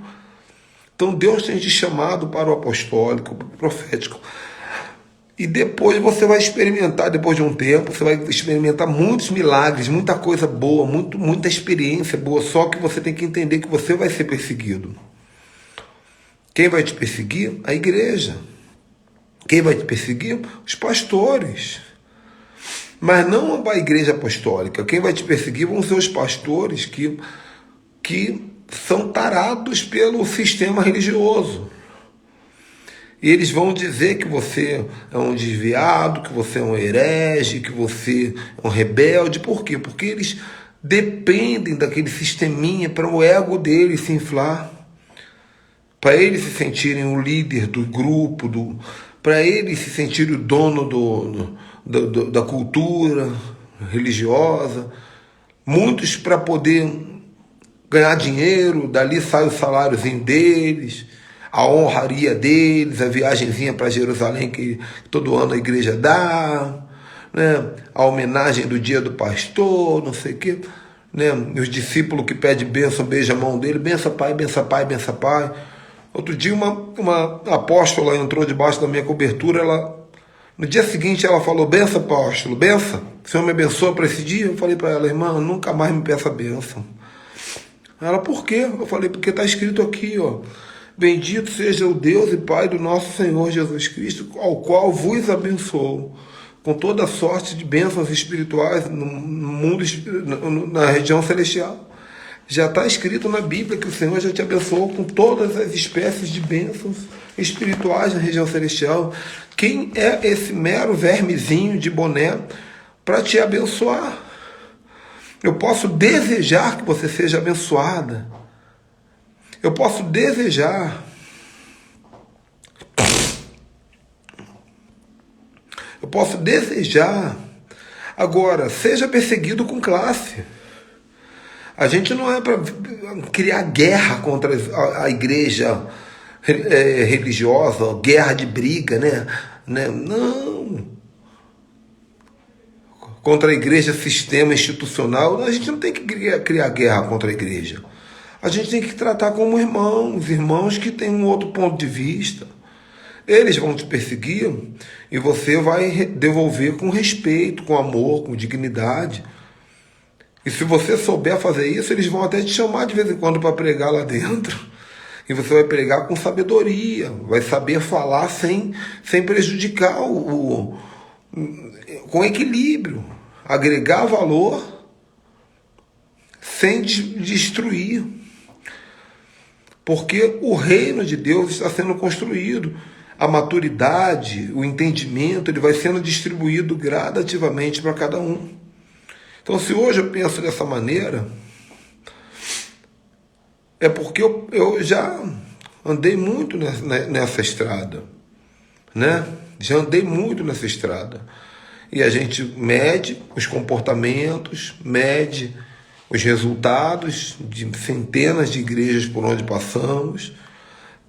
Então Deus tem te chamado para o apostólico, para o profético. E depois você vai experimentar, depois de um tempo, você vai experimentar muitos milagres, muita coisa boa, muita experiência boa, só que você tem que entender que você vai ser perseguido. Quem vai te perseguir? A igreja. Quem vai te perseguir? Os pastores. Mas não a igreja apostólica. Quem vai te perseguir vão ser os pastores que são tarados pelo sistema religioso. E eles vão dizer que você é um desviado, que você é um herege, que você é um rebelde. Por quê? Porque eles dependem daquele sisteminha para o ego deles se inflar, para eles se sentirem o líder do grupo, para eles se sentirem o dono da cultura religiosa. Muitos para poder ganhar dinheiro, dali sai o saláriozinho deles, a honraria deles, a viagenzinha para Jerusalém que todo ano a igreja dá, né? A homenagem do dia do pastor, não sei o quê, né? Os discípulos que pedem bênção, beijam a mão dele, benção pai, benção pai, benção pai. Outro dia uma apóstola entrou debaixo da minha cobertura, no dia seguinte ela falou, benção apóstolo, benção, o Senhor me abençoa para esse dia? Eu falei para ela, irmã, nunca mais me peça bênção. Ela, por quê? Eu falei, porque está escrito aqui, ó, bendito seja o Deus e Pai do nosso Senhor Jesus Cristo, ao qual vos abençoo com toda sorte de bênçãos espirituais no mundo, na região celestial. Já está escrito na Bíblia que o Senhor já te abençoou com todas as espécies de bênçãos espirituais na região celestial. Quem é esse mero vermezinho de boné para te abençoar? Eu posso desejar que você seja abençoada. Eu posso desejar. Eu posso desejar. Agora, seja perseguido com classe. A gente não é para criar guerra contra a igreja religiosa, guerra de briga, né? Não. Contra a igreja, sistema institucional. A gente não tem que criar guerra contra a igreja. A gente tem que tratar como irmãos que têm um outro ponto de vista. Eles vão te perseguir e você vai devolver com respeito, com amor, com dignidade. E se você souber fazer isso, eles vão até te chamar de vez em quando para pregar lá dentro. E você vai pregar com sabedoria, vai saber falar sem prejudicar, com equilíbrio, agregar valor sem destruir. Porque o reino de Deus está sendo construído. A maturidade, o entendimento, ele vai sendo distribuído gradativamente para cada um. Então, se hoje eu penso dessa maneira, É porque eu já andei muito nessa estrada, né? Já andei muito nessa estrada. E a gente mede os comportamentos, mede os resultados de centenas de igrejas por onde passamos.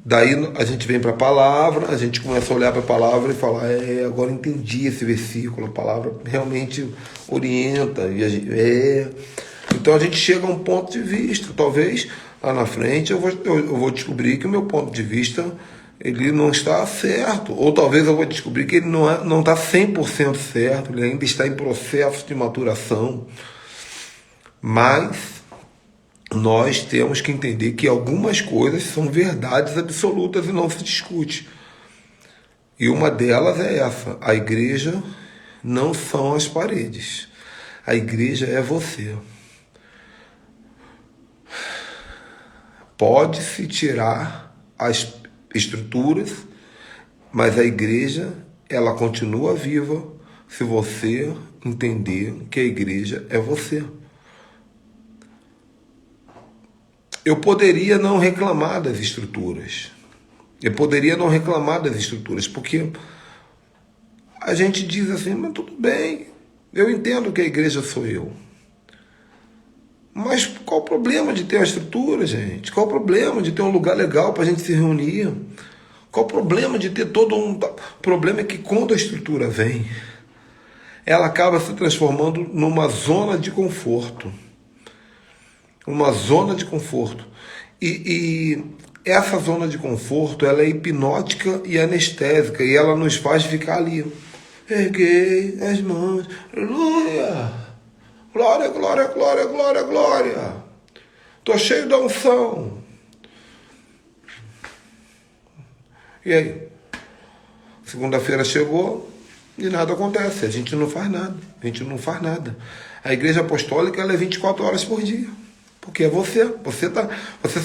Daí a gente vem para a palavra, a gente começa a olhar para a palavra e falar, agora entendi esse versículo, a palavra realmente orienta. Então a gente chega a um ponto de vista. Talvez lá na frente eu vou descobrir que o meu ponto de vista ele não está certo. Ou talvez eu vou descobrir que ele não está 100% certo, ele ainda está em processo de maturação. Mas nós temos que entender que algumas coisas são verdades absolutas e não se discute. E uma delas é essa: a igreja não são as paredes. A igreja é você. Pode-se tirar as estruturas, mas a igreja, ela continua viva se você entender que a igreja é você. Eu poderia não reclamar das estruturas. Porque a gente diz assim, mas tudo bem, eu entendo que a igreja sou eu. Mas qual o problema de ter a estrutura, gente? Qual o problema de ter um lugar legal para a gente se reunir? Qual o problema de ter todo um... O problema é que quando a estrutura vem, ela acaba se transformando numa zona de conforto. Uma zona de conforto. E essa zona de conforto, ela é hipnótica e anestésica, e ela nos faz ficar ali. Erguei as mãos, aleluia, glória, glória, glória, glória, glória. Estou cheio da unção. E aí? Segunda-feira chegou e nada acontece, a gente não faz nada. A igreja apostólica, ela é 24 horas por dia. Porque é você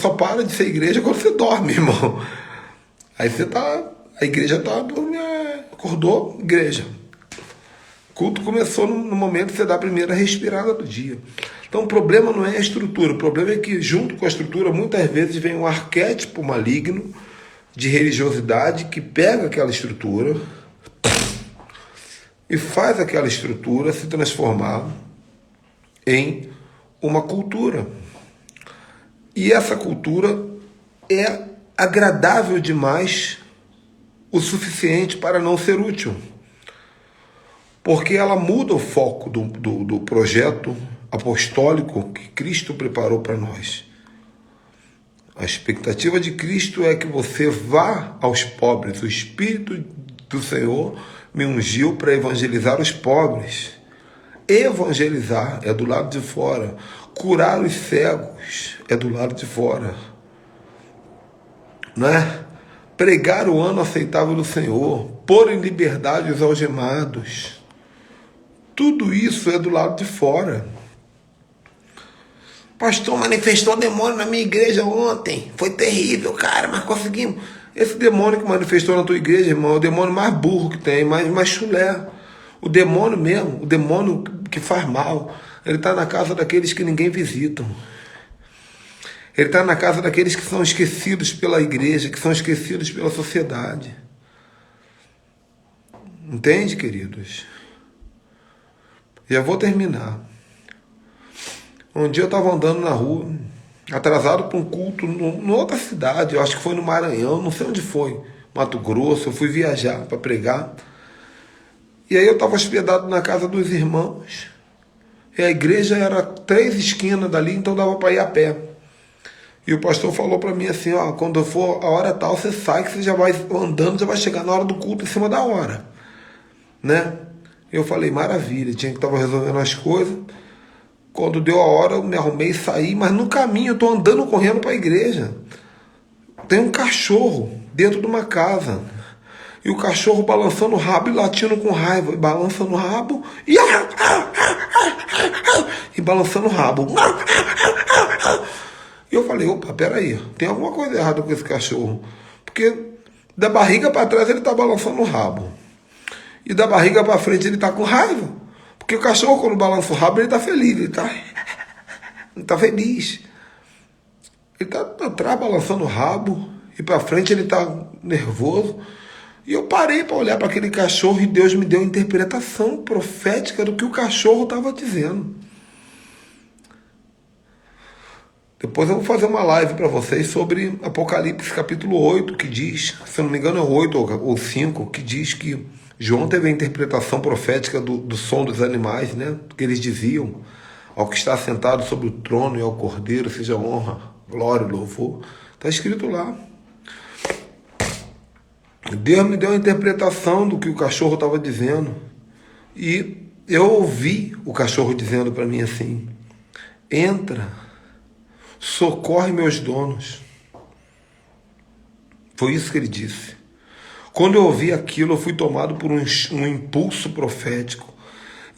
só para de ser igreja quando você dorme, irmão. Aí a igreja acordou, igreja. O culto começou no momento que você dá a primeira respirada do dia. Então o problema não é a estrutura, o problema é que junto com a estrutura muitas vezes vem um arquétipo maligno de religiosidade que pega aquela estrutura e faz aquela estrutura se transformar em uma cultura. E essa cultura é agradável demais o suficiente para não ser útil. Porque ela muda o foco do projeto apostólico que Cristo preparou para nós. A expectativa de Cristo é que você vá aos pobres. O Espírito do Senhor me ungiu para evangelizar os pobres. Evangelizar é do lado de fora. Curar os cegos é do lado de fora. Não é? Pregar o ano aceitável do Senhor. Pôr em liberdade os algemados. Tudo isso é do lado de fora. Pastor, manifestou demônio na minha igreja ontem. Foi terrível, cara, mas conseguimos. Esse demônio que manifestou na tua igreja, irmão, é o demônio mais burro que tem, mais chulé. O demônio mesmo, o demônio que faz mal, ele está na casa daqueles que ninguém visita. Ele está na casa daqueles que são esquecidos pela igreja, que são esquecidos pela sociedade. Entende, queridos? Já vou terminar. Um dia eu estava andando na rua, atrasado para um culto em outra cidade, eu acho que foi no Maranhão, não sei onde foi, Mato Grosso, eu fui viajar para pregar. E aí eu estava hospedado na casa dos irmãos, e a igreja era 3 esquinas dali, então dava para ir a pé. E o pastor falou para mim assim, ó, quando for a hora tal, você sai, que você já vai andando, já vai chegar na hora do culto em cima da hora. Né? Eu falei, maravilha, tinha que estar resolvendo as coisas. Quando deu a hora, eu me arrumei e saí, mas no caminho eu estou andando, correndo para a igreja. Tem um cachorro dentro de uma casa. E o cachorro balançando o rabo e latindo com raiva. E balançando o rabo e balançando o rabo. E eu falei, opa, peraí, tem alguma coisa errada com esse cachorro. Porque da barriga para trás ele está balançando o rabo. E da barriga para frente ele está com raiva. Porque o cachorro, quando balança o rabo, ele está feliz. Ele está feliz. Ele tá atrás balançando o rabo e para frente ele tá nervoso. E eu parei para olhar para aquele cachorro e Deus me deu a interpretação profética do que o cachorro estava dizendo. Depois eu vou fazer uma live para vocês sobre Apocalipse capítulo 8, que diz, se eu não me engano é 8 ou 5, que diz que João teve a interpretação profética do som dos animais, né? Que eles diziam: ao que está sentado sobre o trono e ao Cordeiro seja honra, glória e louvor. Está escrito lá. Deus me deu a interpretação do que o cachorro estava dizendo. E eu ouvi o cachorro dizendo para mim assim: entra, socorre meus donos. Foi isso que ele disse. Quando eu ouvi aquilo, eu fui tomado por um impulso profético.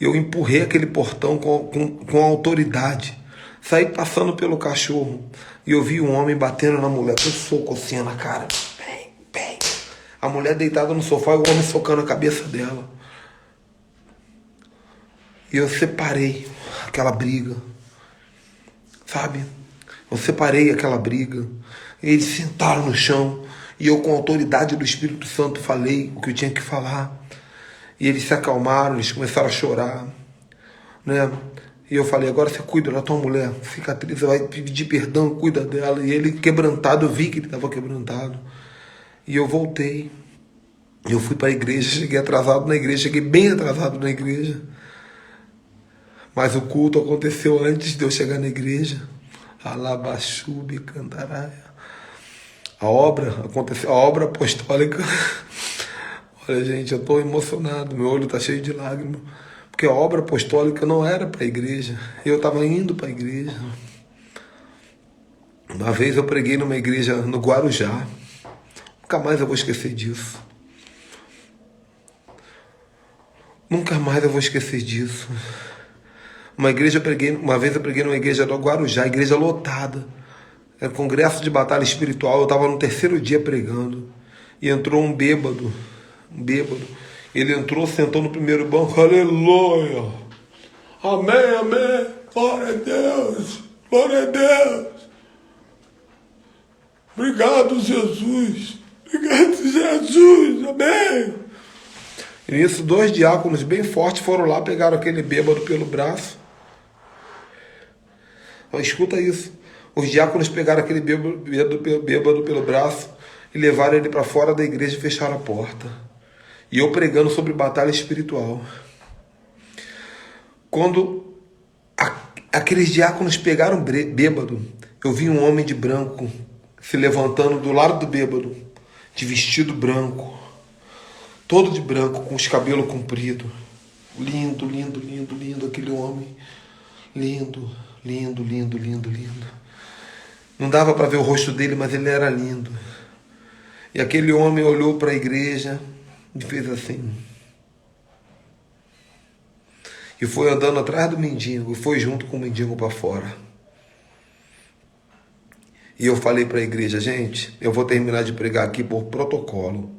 Eu empurrei aquele portão com autoridade. Saí passando pelo cachorro e eu vi um homem batendo na mulher, com soco assim na cara. Bem, bem. A mulher deitada no sofá e o homem socando a cabeça dela. E eu separei aquela briga. Sabe? Eu separei aquela briga. Eles sentaram no chão e eu, com a autoridade do Espírito Santo, falei o que eu tinha que falar. E eles se acalmaram, eles começaram a chorar, né? E eu falei: agora você cuida da tua mulher, cicatriz, você vai pedir perdão, cuida dela. E ele quebrantado, eu vi que ele estava quebrantado. E eu voltei. Eu fui para a igreja, cheguei atrasado na igreja, cheguei bem atrasado na igreja. Mas o culto aconteceu antes de eu chegar na igreja. Alabaxubi, cantaraia. A obra aconteceu, a obra apostólica. Olha, gente, eu estou emocionado, meu olho está cheio de lágrimas, porque a obra apostólica não era para a igreja, eu estava indo para a igreja. Uma vez eu preguei numa igreja no Guarujá, nunca mais eu vou esquecer disso. Nunca mais eu vou esquecer disso. Uma vez eu preguei numa igreja do Guarujá, igreja lotada, era congresso de batalha espiritual, eu estava no terceiro dia pregando, e entrou um bêbado. Ele entrou, sentou no primeiro banco. Aleluia, amém, amém, glória a Deus, glória a Deus, obrigado Jesus, amém. E nisso 2 diáconos bem fortes foram lá, pegaram aquele bêbado pelo braço. Escuta isso. Os diáconos pegaram aquele bêbado pelo braço e levaram ele para fora da igreja e fecharam a porta. E eu pregando sobre batalha espiritual. Quando aqueles diáconos pegaram bêbado, eu vi um homem de branco se levantando do lado do bêbado, de vestido branco, todo de branco, com os cabelos compridos. Lindo, lindo, lindo, lindo aquele homem. Lindo, lindo, lindo, lindo, lindo. Não dava para ver o rosto dele, mas ele era lindo. E aquele homem olhou para a igreja e fez assim. E foi andando atrás do mendigo, e foi junto com o mendigo para fora. E eu falei para a igreja: gente, eu vou terminar de pregar aqui por protocolo,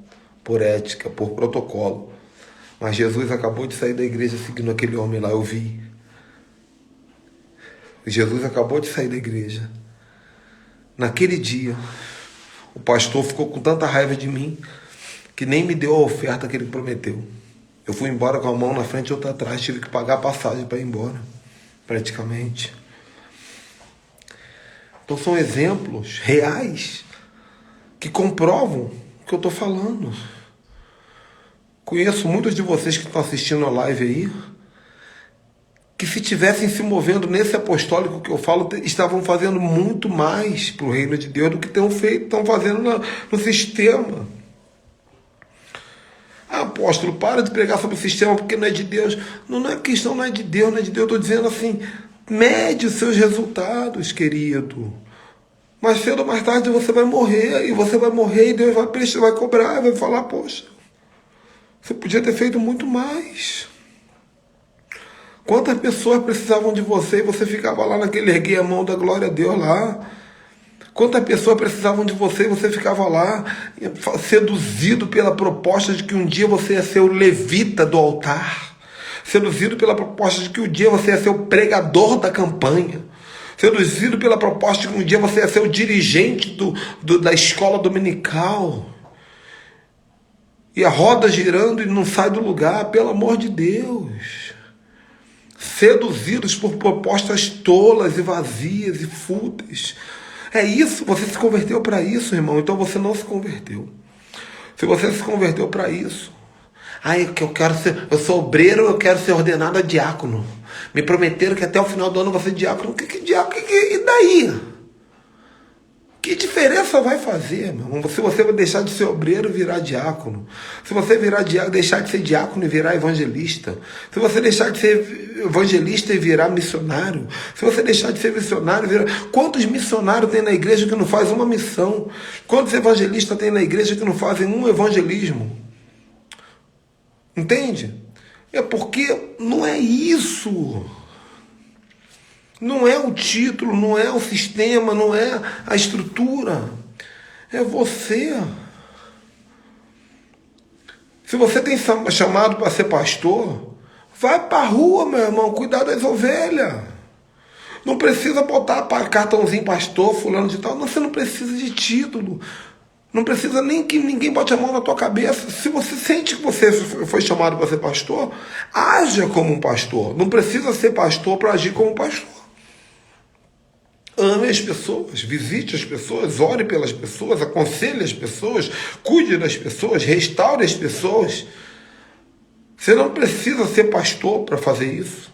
por ética, por protocolo. Mas Jesus acabou de sair da igreja seguindo aquele homem lá, eu vi. Jesus acabou de sair da igreja. Naquele dia, o pastor ficou com tanta raiva de mim que nem me deu a oferta que ele prometeu. Eu fui embora com a mão na frente e outra atrás, tive que pagar a passagem para ir embora, praticamente. Então são exemplos reais que comprovam o que eu estou falando. Conheço muitos de vocês que estão assistindo a live aí, que se tivessem se movendo nesse apostólico que eu falo, estavam fazendo muito mais para o reino de Deus do que estão fazendo no sistema. Apóstolo, para de pregar sobre o sistema porque não é de Deus. Não é questão, não é de Deus, não é de Deus. Eu estou dizendo assim, mede os seus resultados, querido. Mais cedo ou mais tarde você vai morrer, e você vai morrer e Deus vai cobrar, vai falar: poxa, você podia ter feito muito mais. Quantas pessoas precisavam de você e você ficava lá naquele erguer a mão da glória a Deus lá? Quantas pessoas precisavam de você e você ficava lá seduzido pela proposta de que um dia você ia ser o levita do altar, seduzido pela proposta de que um dia você ia ser o pregador da campanha, Seduzido pela proposta de que um dia você ia ser o dirigente da escola dominical. E a roda girando e não sai do lugar, pelo amor de Deus. Seduzidos por propostas tolas e vazias e fúteis. É isso, você se converteu para isso, irmão, então você não se converteu. Se você se converteu para isso, eu sou obreiro, eu quero ser ordenado a diácono. Me prometeram que até o final do ano eu vou ser diácono. Que diácono? E daí? Que diferença vai fazer, meu irmão? Se você vai deixar de ser obreiro e virar diácono. Se você deixar de ser diácono e virar evangelista. Se você deixar de ser evangelista e virar missionário. Se você deixar de ser missionário e virar... Quantos missionários tem na igreja que não fazem uma missão? Quantos evangelistas tem na igreja que não fazem um evangelismo? Entende? É porque não é isso. Não é o título, não é o sistema, não é a estrutura. É você. Se você tem chamado para ser pastor, vai para a rua, meu irmão, cuidar das ovelhas. Não precisa botar cartãozinho pastor, fulano de tal. Não, você não precisa de título. Não precisa nem que ninguém bote a mão na tua cabeça. Se você sente que você foi chamado para ser pastor, haja como um pastor. Não precisa ser pastor para agir como pastor. Ame as pessoas, visite as pessoas, ore pelas pessoas, aconselhe as pessoas, cuide das pessoas, restaure as pessoas. Você não precisa ser pastor para fazer isso.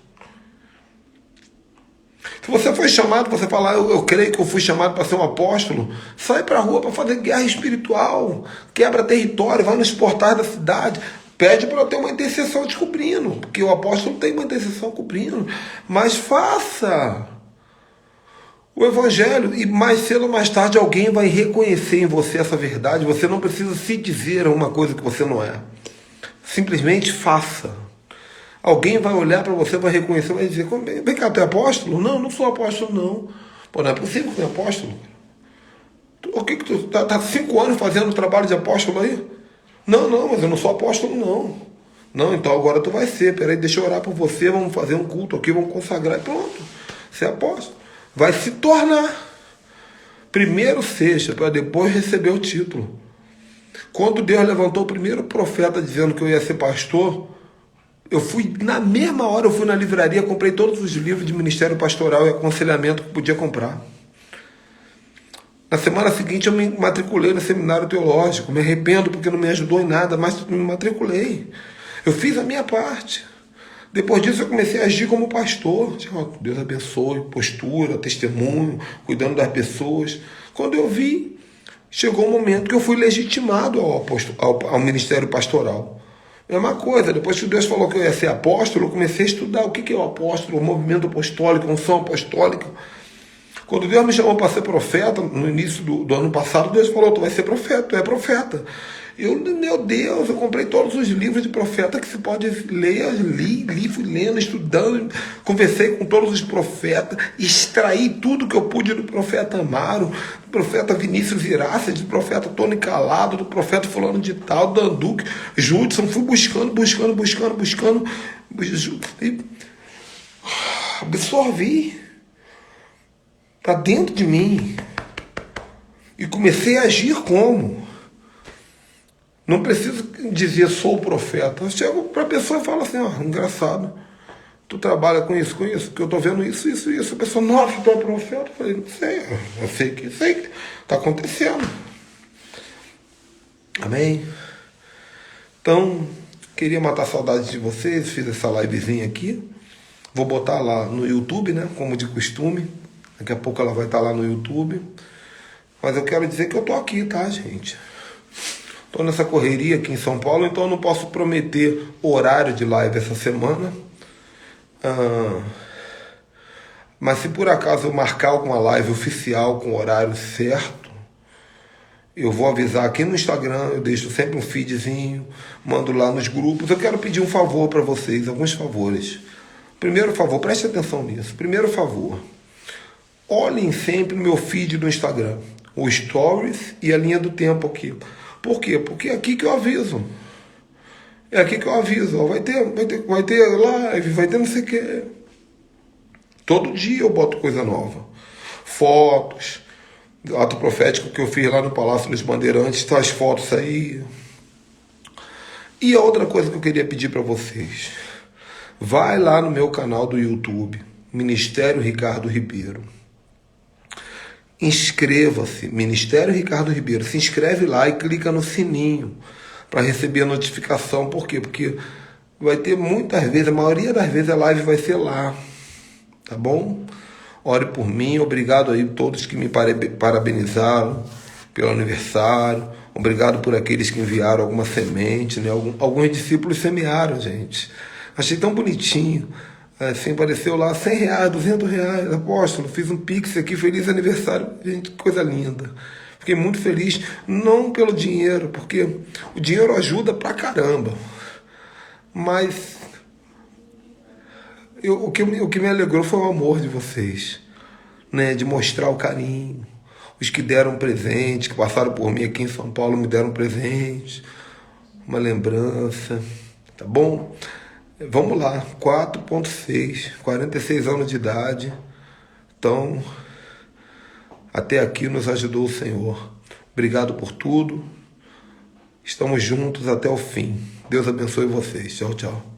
Se você foi chamado, você fala, eu creio que eu fui chamado para ser um apóstolo, sai para a rua para fazer guerra espiritual, quebra território, vai nos portais da cidade, pede para ter uma intercessão descobrindo, porque o apóstolo tem uma intercessão cobrindo, mas faça o evangelho, e mais cedo ou mais tarde alguém vai reconhecer em você essa verdade. Você não precisa se dizer uma coisa que você não é. Simplesmente faça. Alguém vai olhar para você, vai reconhecer, vai dizer, vem cá, tu é apóstolo? Não, não sou apóstolo, não. Pô, não é possível que tu é apóstolo. O que tu tá 5 anos fazendo trabalho de apóstolo aí? Não, mas eu não sou apóstolo, não. Não, então agora tu vai ser. Peraí, deixa eu orar por você, vamos fazer um culto aqui, vamos consagrar e pronto. Você é apóstolo. Vai se tornar. Primeiro seja, para depois receber o título. Quando Deus levantou o primeiro profeta dizendo que eu ia ser pastor, eu fui, na mesma hora eu fui na livraria, comprei todos os livros de ministério pastoral e aconselhamento que podia comprar. Na semana seguinte eu me matriculei no seminário teológico, me arrependo porque não me ajudou em nada, mas me matriculei. Eu fiz a minha parte. Depois disso eu comecei a agir como pastor. Deus abençoe, postura, testemunho, cuidando das pessoas. Quando eu vi, chegou um momento que eu fui legitimado ao ministério pastoral. Mesma coisa, depois que Deus falou que eu ia ser apóstolo, eu comecei a estudar o que é o apóstolo, o movimento apostólico, a unção apostólica. Quando Deus me chamou para ser profeta, no início do ano passado, Deus falou, tu vai ser profeta, tu é profeta. Meu Deus, eu comprei todos os livros de profeta que se pode ler, li, fui lendo, estudando, conversei com todos os profetas, extraí tudo que eu pude do profeta Amaro, do profeta Vinícius Irácia, do profeta Tony Calado, do profeta fulano de tal, Danduque, Judson, fui buscando, e absorvi para dentro de mim e comecei a agir como. Não preciso dizer sou o profeta. Eu chego para a pessoa e falo assim, engraçado, tu trabalha com isso, que eu estou vendo isso. A pessoa, nossa, tu é profeta? Eu falei, não sei, eu sei que está acontecendo. Amém? Então, queria matar a saudade de vocês, fiz essa livezinha aqui. Vou botar lá no YouTube, né, como de costume. Daqui a pouco ela vai estar lá no YouTube. Mas eu quero dizer que eu estou aqui, tá, gente? Estou nessa correria aqui em São Paulo, então eu não posso prometer horário de live essa semana. Mas se por acaso eu marcar alguma live oficial com o horário certo, eu vou avisar aqui no Instagram, eu deixo sempre um feedzinho, mando lá nos grupos. Eu quero pedir um favor para vocês, alguns favores. Primeiro favor, preste atenção nisso. Primeiro favor, olhem sempre no meu feed do Instagram, o Stories e a linha do tempo aqui. Por quê? Porque é aqui que eu aviso. É aqui que eu aviso. Vai ter live, vai ter não sei o quê. Todo dia eu boto coisa nova. Fotos, ato profético que eu fiz lá no Palácio dos Bandeirantes, tá as fotos aí. E a outra coisa que eu queria pedir para vocês, vai lá no meu canal do YouTube, Ministério Ricardo Ribeiro. Inscreva-se, Ministério Ricardo Ribeiro. Se inscreve lá e clica no sininho para receber a notificação. Por quê? Porque vai ter muitas vezes, a maioria das vezes a live vai ser lá. Tá bom? Ore por mim. Obrigado aí a todos que me parabenizaram pelo aniversário. Obrigado por aqueles que enviaram alguma semente, né? Alguns discípulos semearam, gente. Achei tão bonitinho. Assim, apareceu lá R$100, R$200. Apóstolo, fiz um pix aqui, feliz aniversário. Gente, que coisa linda. Fiquei muito feliz, não pelo dinheiro, porque o dinheiro ajuda pra caramba. Mas o que me alegrou foi o amor de vocês, né? De mostrar o carinho. Os que deram presente, que passaram por mim aqui em São Paulo, me deram presente, uma lembrança, tá bom? Vamos lá, 4.6, 46 anos de idade. Então, até aqui nos ajudou o Senhor. Obrigado por tudo. Estamos juntos até o fim. Deus abençoe vocês. Tchau, tchau.